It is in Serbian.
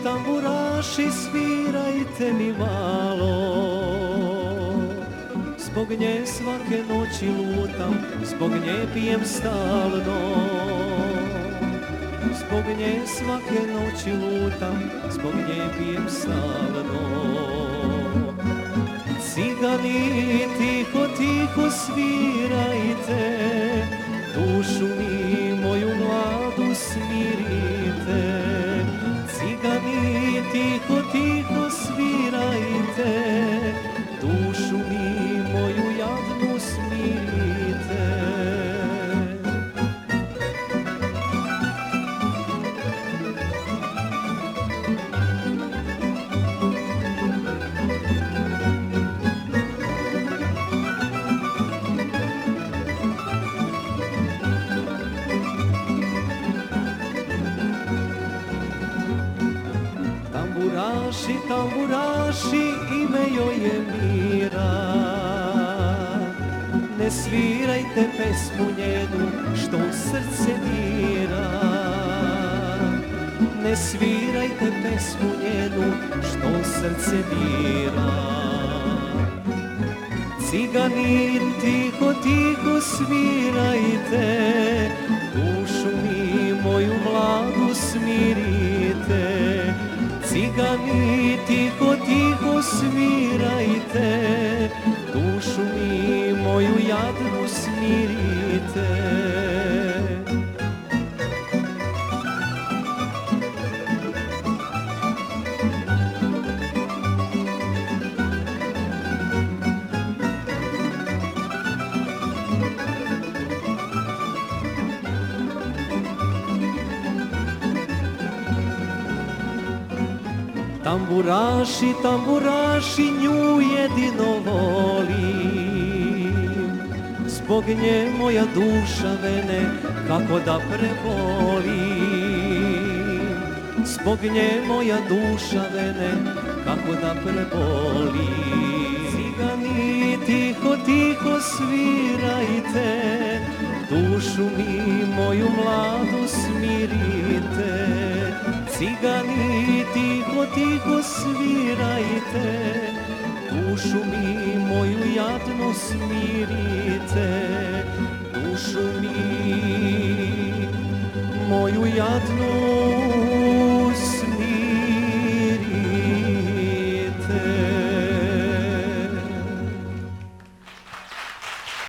tamburaši, svirajte mi malo. Zbog nje svake noći lutam, zbog nje pijem stalno. Zbog nje svake noći lutam, zbog nje pijem stalno. Cigani, tiho, tiho svirajte, dušu mi moju mladu smirite. Cigani, tiho, tiho svirajte, dušu mi moju jadnu smirite. Tamburaši, tamburaši, ime joj je Mira. Ne svirajte pesmu njenu što u srce dira. Ne svirajte pesmu njenu što u srce dira. Cigani, tiho, tiho svirajte, dušu mi moju mladu smirite. Cigani, tiho, tiho svirajte, dušu mi moju jadnu smirite. Tamburaši, tamburaši, nju jedino volim. Zbog nje moja duša vene kako da prebolim. Zbog nje moja duša vene kako da prebolim. Cigani, tiho, tiho svirajte, dušu mi moju mladu smirite. Cigani, tiho, tiho svirajte, dušu mi moju jadnu smirite. Dušu mi moju jadnu